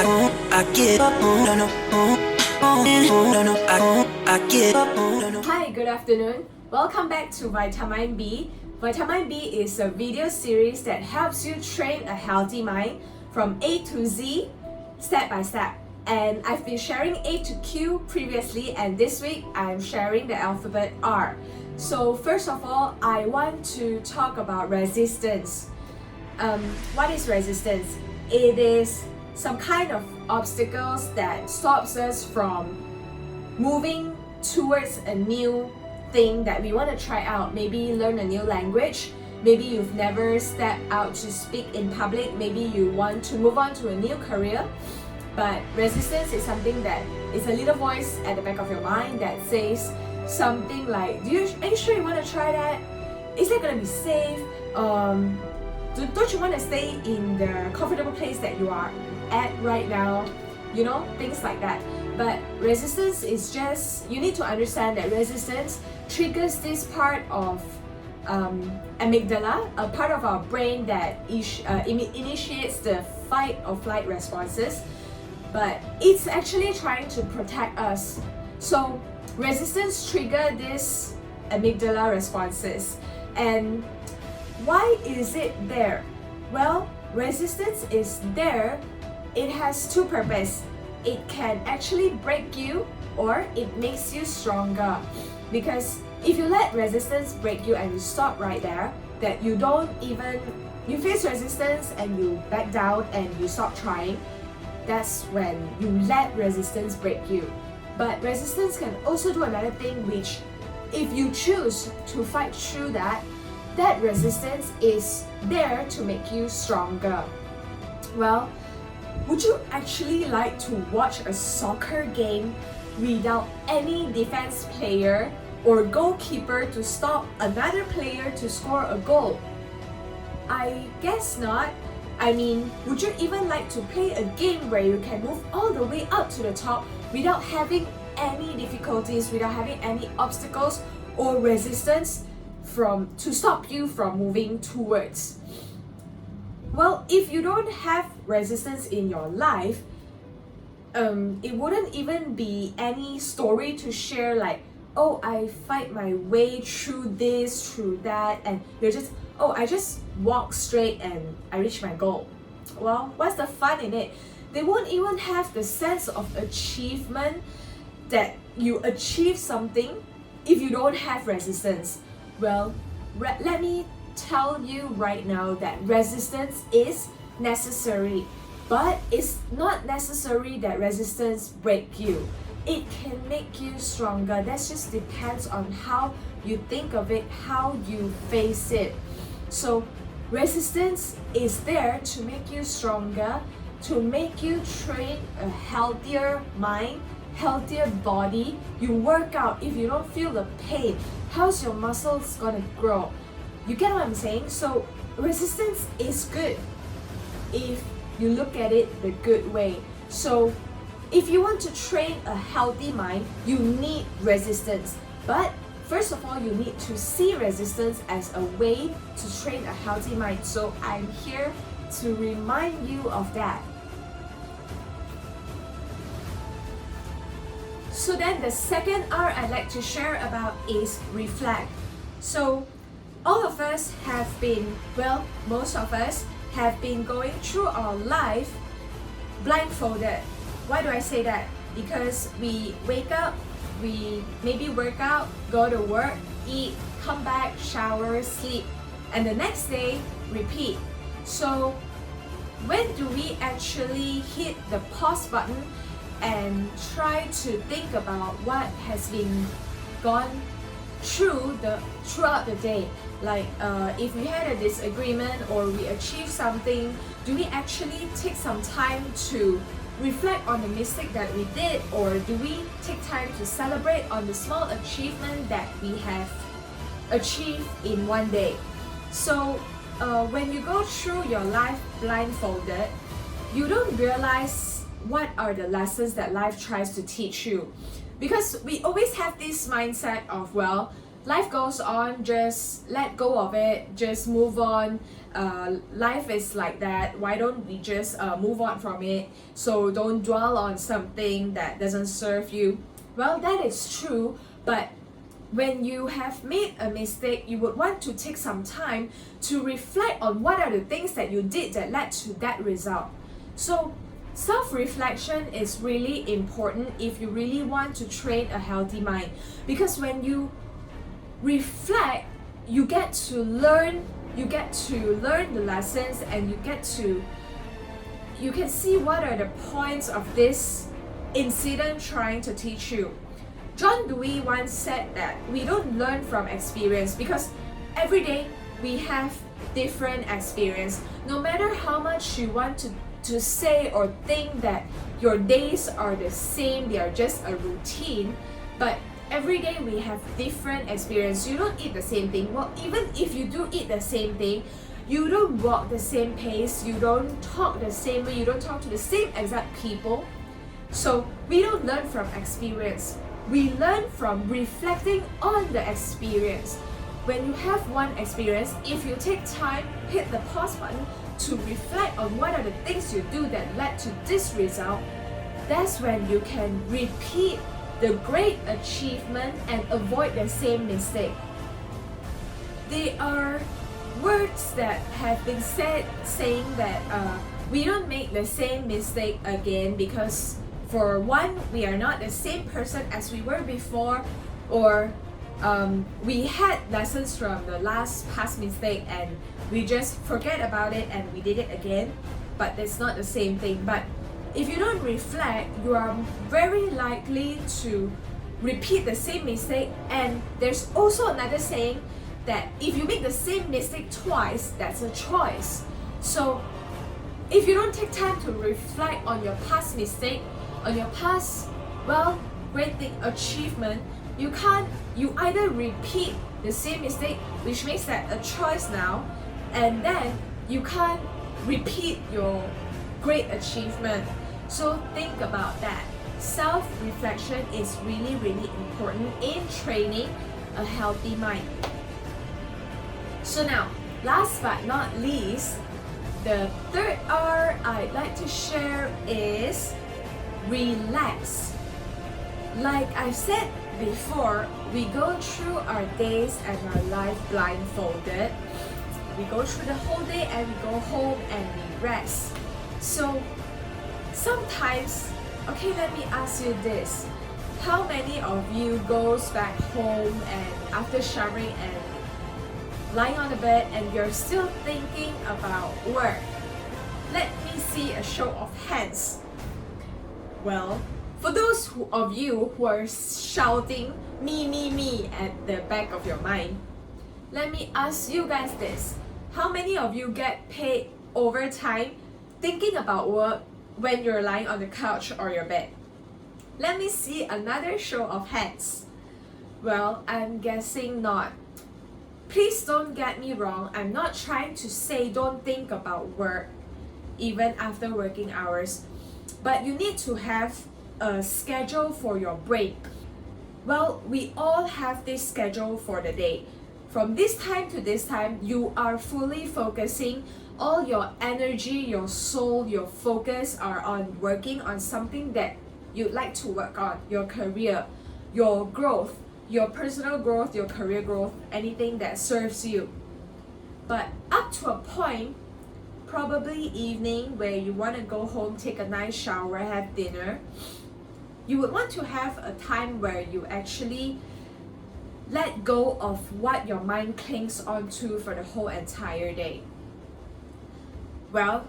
I get up, no, no, no, no, I get up, no, no. Hi, good afternoon. Welcome back to Vita-mind-B. Vita-mind-B is a video series that helps you train a healthy mind from A to Z, step by step. And I've been sharing A to Q previously, and this week I'm sharing the alphabet R. So first of all, I want to talk about resistance. What is resistance? It is some kind of obstacles that stops us from moving towards a new thing that we want to try out. Maybe learn a new language, maybe you've never stepped out to speak in public, maybe you want to move on to a new career. But resistance is something that is a little voice at the back of your mind that says something like, are you sure you want to try that? Is that going to be safe? Don't you want to stay in the comfortable place that you are at right now? You know, things like that. But resistance is just, you need to understand that resistance triggers this part of amygdala, a part of our brain that initiates the fight or flight responses. But it's actually trying to protect us. So resistance triggers these amygdala responses. And why is it there? Well, resistance is there. It has two purposes. It can actually break you or it makes you stronger. Because if you let resistance break you and you stop right there, that you face resistance and you back down and you stop trying, that's when you let resistance break you. But resistance can also do another thing, which if you choose to fight through that resistance is there to make you stronger. Well, would you actually like to watch a soccer game without any defense player or goalkeeper to stop another player to score a goal? I guess not. I mean, would you even like to play a game where you can move all the way up to the top without having any difficulties, without having any obstacles or resistance to stop you from moving towards? Well, if you don't have resistance in your life, it wouldn't even be any story to share like, oh, I fight my way through this, through that, and you're just, oh, I just walk straight and I reach my goal. Well, what's the fun in it? They won't even have the sense of achievement that you achieve something if you don't have resistance. Well, let me tell you right now that resistance is necessary, but it's not necessary that resistance break you. It can make you stronger. That just depends on how you think of it, how you face it. So resistance is there to make you stronger, to make you train a healthier mind, healthier body. You work out. If you don't feel the pain, how's your muscles gonna grow? You get what I'm saying? So resistance is good if you look at it the good way. So if you want to train a healthy mind, you need resistance. But first of all, you need to see resistance as a way to train a healthy mind. So I'm here to remind you of that. So then the second R I'd like to share about is reflect. So all of us have been, well, most of us have been going through our life blindfolded. Why do I say that? Because we wake up, we maybe work out, go to work, eat, come back, shower, sleep, and the next day, repeat. So when do we actually hit the pause button and try to think about what has been gone throughout the day? Like if we had a disagreement or we achieved something, do we actually take some time to reflect on the mistake that we did, or do we take time to celebrate on the small achievement that we have achieved in one day? So when you go through your life blindfolded, you don't realize what are the lessons that life tries to teach you. Because we always have this mindset of, well, life goes on, just let go of it, just move on. Life is like that. Why don't we just move on from it? So don't dwell on something that doesn't serve you. Well, that is true, but when you have made a mistake, you would want to take some time to reflect on what are the things that you did that led to that result. So self-reflection is really important if you really want to train a healthy mind, because when you reflect, you get to learn the lessons, and you can see what are the points of this incident trying to teach you. John Dewey once said that we don't learn from experience, because every day we have different experience. No matter how much you want to say or think that your days are the same, they are just a routine, but every day we have different experience. You don't eat the same thing. Well, even if you do eat the same thing, you don't walk the same pace, you don't talk the same way, you don't talk to the same exact people. So we don't learn from experience. We learn from reflecting on the experience. When you have one experience, if you take time, hit the pause button to reflect on what are the things you do that led to this result, that's when you can repeat the great achievement and avoid the same mistake. There are words that have been said saying that we don't make the same mistake again, because for one, we are not the same person as we were before, or we had lessons from the past mistake and we just forget about it and we did it again, but it's not the same thing. But if you don't reflect, you are very likely to repeat the same mistake. And there's also another saying that if you make the same mistake twice, that's a choice. So if you don't take time to reflect on your past mistake, on your past, great achievement, you either repeat the same mistake, which makes that a choice now, and then you can't repeat your great achievement. So think about that. Self-reflection is really, really important in training a healthy mind. So now, last but not least, the third R I'd like to share is relax. Like I said before, we go through our days and our life blindfolded. We go through the whole day and we go home and we rest. So sometimes, okay, let me ask you this. How many of you goes back home and after showering and lying on the bed and you're still thinking about work? Let me see a show of hands. Well, for those of you who are shouting me at the back of your mind, let me ask you guys this. How many of you get paid overtime thinking about work when you're lying on the couch or your bed? Let me see another show of hands. Well, I'm guessing not. Please don't get me wrong. I'm not trying to say don't think about work even after working hours. But you need to have a schedule for your break. Well, we all have this schedule for the day. From this time to this time, you are fully focusing. All your energy, your soul, your focus are on working on something that you'd like to work on. Your career, your growth, your personal growth, your career growth, anything that serves you. But up to a point, probably evening, where you want to go home, take a nice shower, have dinner, you would want to have a time where you actually let go of what your mind clings onto for the whole entire day. Well,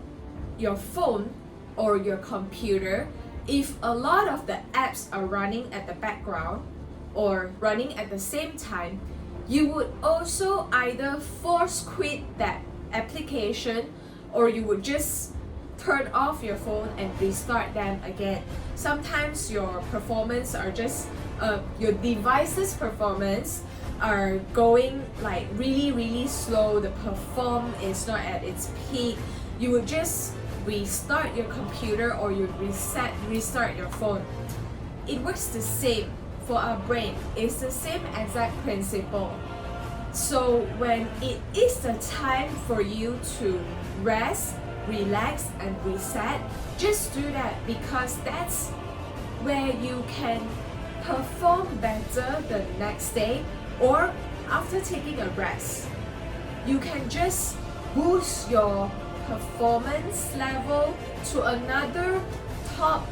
your phone or your computer, if a lot of the apps are running at the background or running at the same time, you would also either force quit that application, or you would just turn off your phone and restart them again. Sometimes your performance are just your device's performance are going like really slow. The perform is not at its peak. You would just restart your computer or you restart your phone. It works the same for our brain is the same exact principle. So when it is the time for you to rest, relax and reset, just do that, because that's where you can perform better the next day or after taking a rest. You can just boost your performance level to another top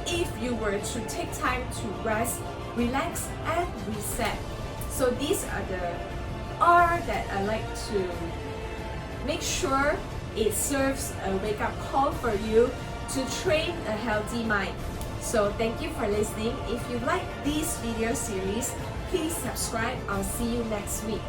if you were to take time to rest, relax and reset. So these are the R that I like to make sure it serves a wake-up call for you to train a healthy mind. So thank you for listening. If you like this video series, please subscribe. I'll see you next week.